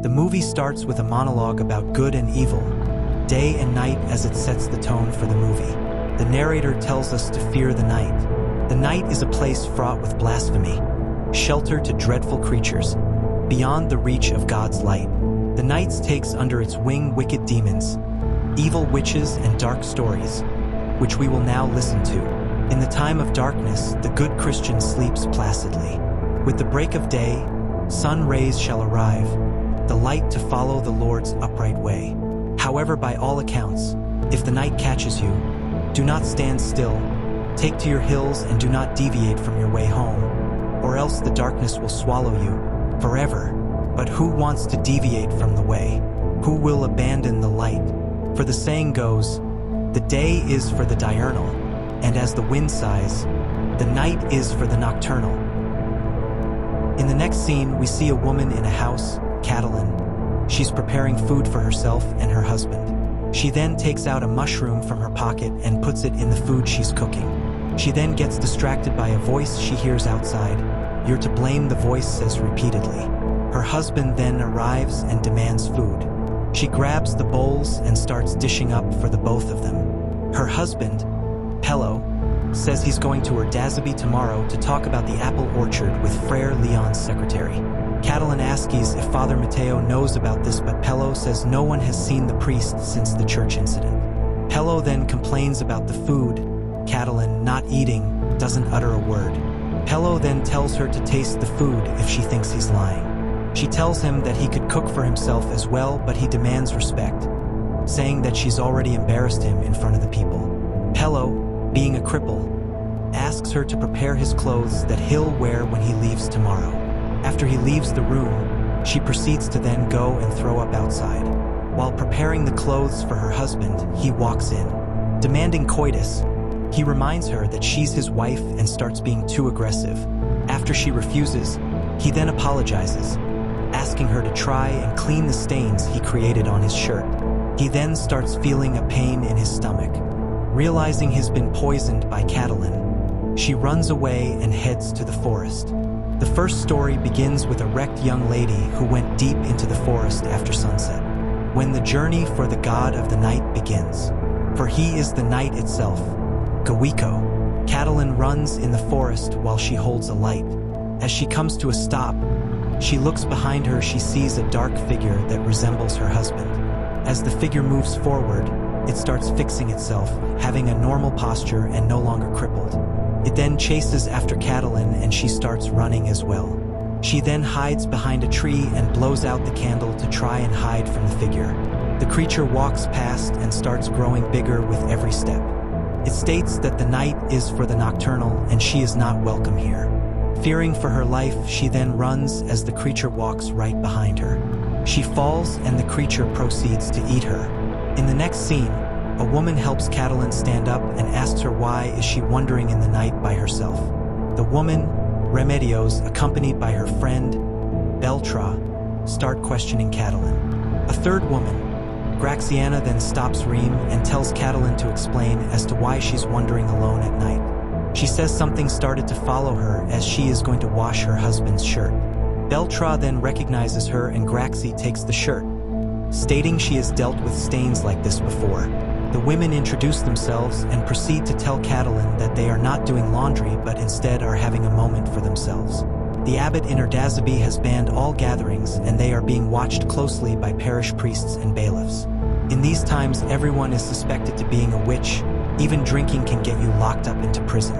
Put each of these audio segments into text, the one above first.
The movie starts with a monologue about good and evil, day and night, as it sets the tone for the movie. The narrator tells us to fear the night. The night is a place fraught with blasphemy, shelter to dreadful creatures, beyond the reach of God's light. The night takes under its wing wicked demons, evil witches, and dark stories, which we will now listen to. In the time of darkness, the good Christian sleeps placidly. With the break of day, sun rays shall arrive, the light to follow the Lord's upright way. However, by all accounts, if the night catches you, do not stand still, take to your hills and do not deviate from your way home, or else the darkness will swallow you forever. But who wants to deviate from the way? Who will abandon the light? For the saying goes, the day is for the diurnal, and as the wind sighs, the night is for the nocturnal. In the next scene, we see a woman in a house, Catalyn. She's preparing food for herself and her husband. She then takes out a mushroom from her pocket and puts it in the food she's cooking. She then gets distracted by a voice she hears outside. "You're to blame," the voice says repeatedly. Her husband then arrives and demands food. She grabs the bowls and starts dishing up for the both of them. Her husband, Pello, says he's going to Erdazabie tomorrow to talk about the apple orchard with Frere Leon's secretary. Catalyn asks if Father Matteo knows about this, but Pello says no one has seen the priest since the church incident. Pello then complains about the food. Catalyn, not eating, doesn't utter a word. Pello then tells her to taste the food if she thinks he's lying. She tells him that he could cook for himself as well, but he demands respect, saying that she's already embarrassed him in front of the people. Pello, being a cripple, asks her to prepare his clothes that he'll wear when he leaves tomorrow. After he leaves the room, she proceeds to then go and throw up outside. While preparing the clothes for her husband, he walks in, demanding coitus. He reminds her that she's his wife and starts being too aggressive. After she refuses, he then apologizes, asking her to try and clean the stains he created on his shirt. He then starts feeling a pain in his stomach. Realizing he's been poisoned by Catalyn, she runs away and heads to the forest. The first story begins with a wrecked young lady who went deep into the forest after sunset, when the journey for the god of the night begins. For he is the night itself, Gawico. Catalyn runs in the forest while she holds a light. As she comes to a stop, she looks behind her. She sees a dark figure that resembles her husband. As the figure moves forward, it starts fixing itself, having a normal posture and no longer crippled. It then chases after Catalyn and she starts running as well. She then hides behind a tree and blows out the candle to try and hide from the figure. The creature walks past and starts growing bigger with every step. It states that the night is for the nocturnal and she is not welcome here. Fearing for her life, she then runs as the creature walks right behind her. She falls and the creature proceeds to eat her. In the next scene, a woman helps Catalyn stand up and asks her why is she wandering in the night by herself. The woman, Remedios, accompanied by her friend, Beltra, start questioning Catalyn. A third woman, Graxiana, then stops Reem and tells Catalyn to explain as to why she's wandering alone at night. She says something started to follow her as she is going to wash her husband's shirt. Beltra then recognizes her and Graxi takes the shirt, stating she has dealt with stains like this before. The women introduce themselves and proceed to tell Catalyn that they are not doing laundry but instead are having a moment for themselves. The abbot in Erdazabie has banned all gatherings and they are being watched closely by parish priests and bailiffs. In these times, everyone is suspected to being a witch. Even drinking can get you locked up into prison.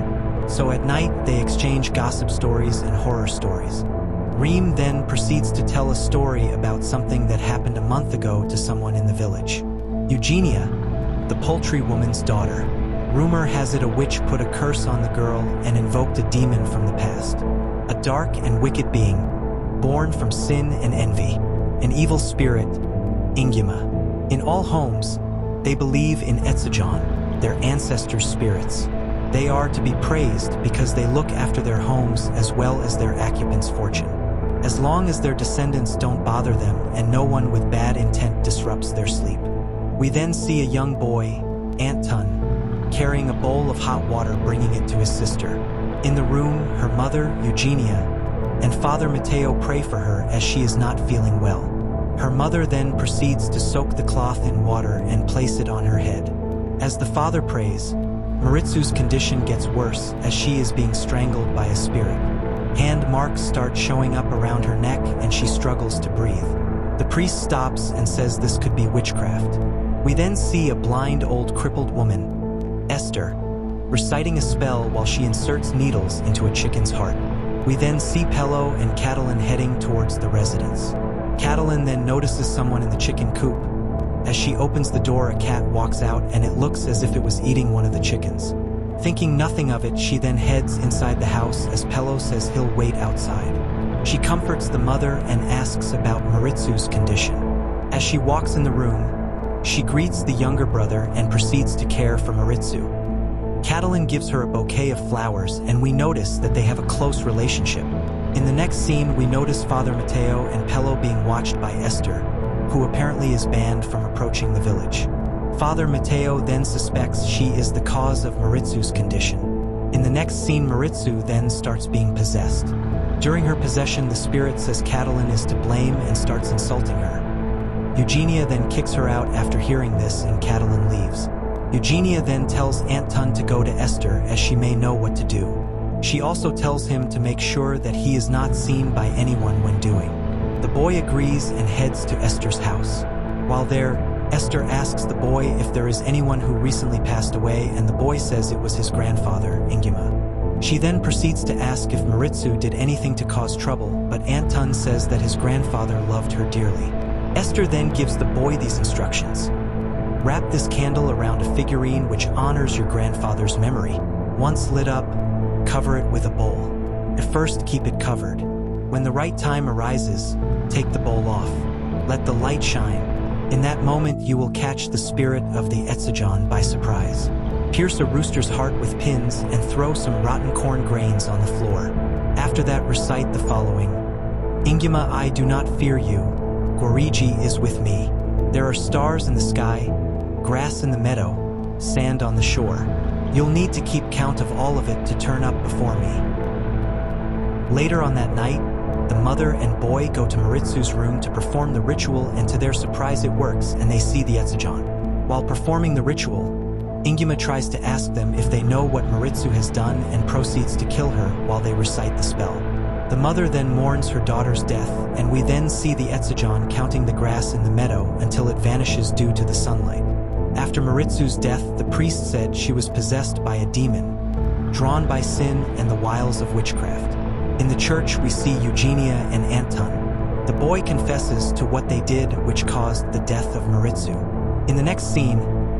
So at night, they exchange gossip stories and horror stories. Reem then proceeds to tell a story about something that happened a month ago to someone in the village. Eugenia, the poultry woman's daughter. Rumor has it a witch put a curse on the girl and invoked a demon from the past. A dark and wicked being, born from sin and envy. An evil spirit, Inguma. In all homes, they believe in Etsajon, their ancestors' spirits. They are to be praised because they look after their homes as well as their occupants' fortune. As long as their descendants don't bother them and no one with bad intent disrupts their sleep. We then see a young boy, Anton, carrying a bowl of hot water, bringing it to his sister. In the room, her mother, Eugenia, and Father Matteo pray for her as she is not feeling well. Her mother then proceeds to soak the cloth in water and place it on her head. As the father prays, Maritzu's condition gets worse as she is being strangled by a spirit. Hand marks start showing up around her neck and she struggles to breathe. The priest stops and says this could be witchcraft. We then see a blind old crippled woman, Esther, reciting a spell while she inserts needles into a chicken's heart. We then see Paul and Catalyn heading towards the residence. Catalyn then notices someone in the chicken coop. As she opens the door, a cat walks out and it looks as if it was eating one of the chickens. Thinking nothing of it, she then heads inside the house as Paul says he'll wait outside. She comforts the mother and asks about Maritzu's condition. As she walks in the room, she greets the younger brother and proceeds to care for Maritzu. Catalyn gives her a bouquet of flowers and we notice that they have a close relationship. In the next scene, we notice Father Matteo and Paul being watched by Esther, who apparently is banned from approaching the village. Father Matteo then suspects she is the cause of Maritzu's condition. In the next scene, Maritzu then starts being possessed. During her possession, the spirit says Catalyn is to blame and starts insulting her. Eugenia then kicks her out after hearing this and Catalyn leaves. Eugenia then tells Anton to go to Esther as she may know what to do. She also tells him to make sure that he is not seen by anyone when doing. The boy agrees and heads to Esther's house. While there, Esther asks the boy if there is anyone who recently passed away and the boy says it was his grandfather, Ingima. She then proceeds to ask if Maritzu did anything to cause trouble, but Anton says that his grandfather loved her dearly. Esther then gives the boy these instructions. Wrap this candle around a figurine which honors your grandfather's memory. Once lit up, cover it with a bowl. At first, keep it covered. When the right time arises, take the bowl off. Let the light shine. In that moment, you will catch the spirit of the Etzajon by surprise. Pierce a rooster's heart with pins and throw some rotten corn grains on the floor. After that, recite the following. Ingima, I do not fear you. Gorigi is with me. There are stars in the sky, grass in the meadow, sand on the shore. You'll need to keep count of all of it to turn up before me. Later on that night, the mother and boy go to Maritzu's room to perform the ritual, and to their surprise it works and they see the Etzajon. While performing the ritual, Ingima tries to ask them if they know what Maritzu has done and proceeds to kill her while they recite the spell. The mother then mourns her daughter's death, and we then see the Etzajon counting the grass in the meadow until it vanishes due to the sunlight. After Maritzu's death, the priest said she was possessed by a demon, drawn by sin and the wiles of witchcraft. In the church, we see Eugenia and Anton. The boy confesses to what they did, which caused the death of Maritzu. In the next scene,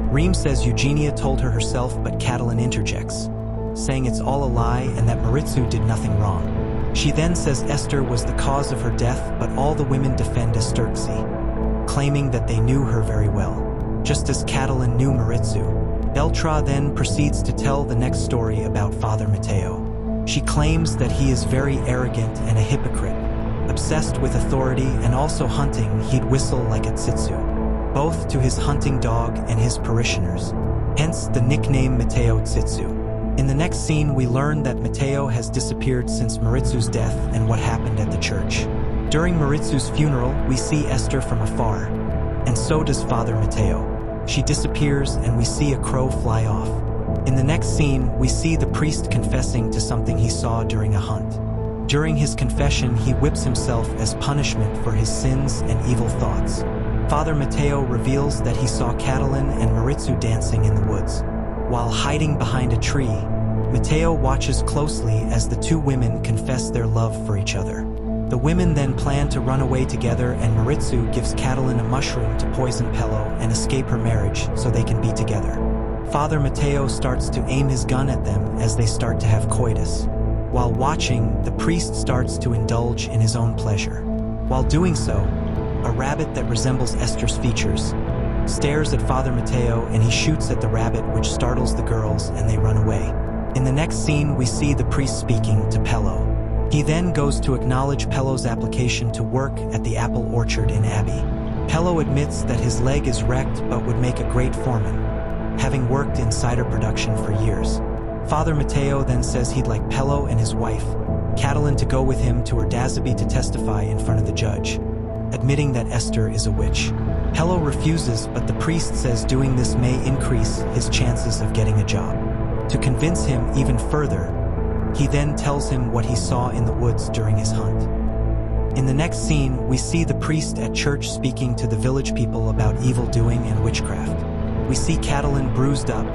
Reem says Eugenia told her herself, but Catalyn interjects, saying it's all a lie and that Maritzu did nothing wrong. She then says Esther was the cause of her death, but all the women defend Esterxi, claiming that they knew her very well, just as Catalyn knew Maritzu. Beltra then proceeds to tell the next story about Father Matteo. She claims that he is very arrogant and a hypocrite, obsessed with authority, and also hunting. He'd whistle like a tsitsu, both to his hunting dog and his parishioners, hence the nickname Matteo Tsitsu. In the next scene, we learn that Matteo has disappeared since Maritzu's death and what happened at the church. During Maritzu's funeral, we see Esther from afar, and so does Father Matteo. She disappears and we see a crow fly off. In the next scene, we see the priest confessing to something he saw during a hunt. During his confession, he whips himself as punishment for his sins and evil thoughts. Father Matteo reveals that he saw Catalyn and Maritzu dancing in the woods. While hiding behind a tree, Matteo watches closely as the two women confess their love for each other. The women then plan to run away together, and Maritzu gives Catalyn a mushroom to poison Paul and escape her marriage so they can be together. Father Matteo starts to aim his gun at them as they start to have coitus. While watching, the priest starts to indulge in his own pleasure. While doing so, a rabbit that resembles Esther's features stares at Father Matteo, and he shoots at the rabbit, which startles the girls and they run away. In the next scene, we see the priest speaking to Paul. He then goes to acknowledge Paul's application to work at the apple orchard in Abbey. Paul admits that his leg is wrecked but would make a great foreman, having worked in cider production for years. Father Matteo then says he'd like Paul and his wife, Catalyn, to go with him to Erdazabey to testify in front of the judge. admitting that Esther is a witch. Pello refuses, but the priest says doing this may increase his chances of getting a job. To convince him even further, he then tells him what he saw in the woods during his hunt. In the next scene, we see the priest at church speaking to the village people about evil doing and witchcraft. We see Catalyn bruised up,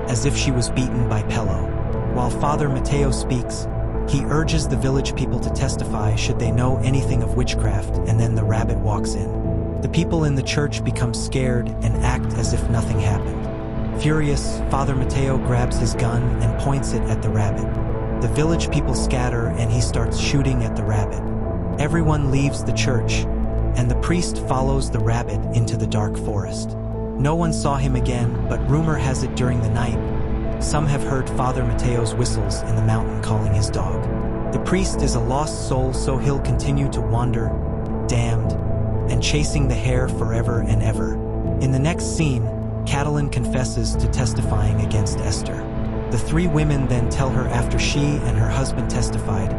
as if she was beaten by Pello. While Father Matteo speaks, he urges the village people to testify should they know anything of witchcraft, and then the rabbit walks in. The people in the church become scared and act as if nothing happened. Furious, Father Matteo grabs his gun and points it at the rabbit. The village people scatter and he starts shooting at the rabbit. Everyone leaves the church, and the priest follows the rabbit into the dark forest. No one saw him again, but rumor has it during the night, some have heard Father Matteo's whistles in the mountain calling his dog. The priest is a lost soul, so he'll continue to wander, damned, and chasing the hare forever and ever. In the next scene, Catalyn confesses to testifying against Esther. The three women then tell her after she and her husband testified,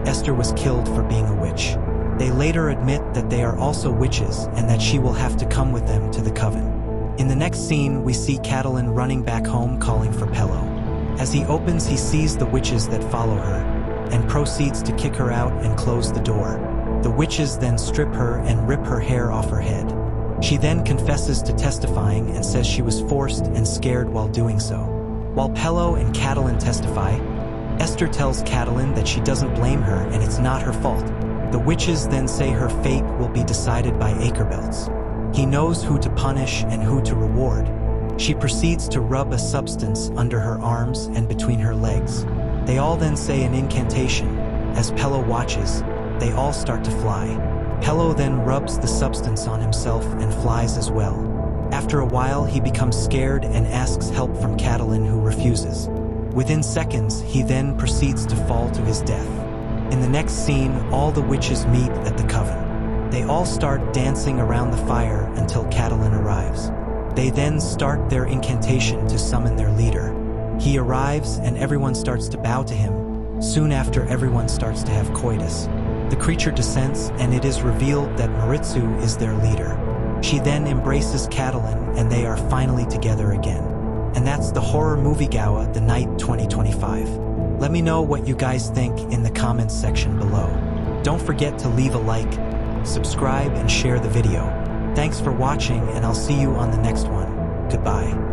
Esther was killed for being a witch. They later admit that they are also witches and that she will have to come with them to the coven. In the next scene, we see Catalyn running back home calling for Pello. As he opens, he sees the witches that follow her, and proceeds to kick her out and close the door. The witches then strip her and rip her hair off her head. She then confesses to testifying and says she was forced and scared while doing so. While Pello and Catalyn testify, Esther tells Catalyn that she doesn't blame her and it's not her fault. The witches then say her fate will be decided by acre belts. He knows who to punish and who to reward. She proceeds to rub a substance under her arms and between her legs. They all then say an incantation. As Pello watches, they all start to fly. Pello then rubs the substance on himself and flies as well. After a while, he becomes scared and asks help from Catalyn, who refuses. Within seconds, he then proceeds to fall to his death. In the next scene, all the witches meet at the coven. They all start dancing around the fire until Catalyn arrives. They then start their incantation to summon their leader. He arrives and everyone starts to bow to him. Soon after, everyone starts to have coitus. The creature descends and it is revealed that Maritzu is their leader. She then embraces Catalyn and they are finally together again. And that's the horror movie Gaua, The Night 2025. Let me know what you guys think in the comments section below. Don't forget to leave a like, subscribe, and share the video. Thanks for watching, and I'll see you on the next one. Goodbye.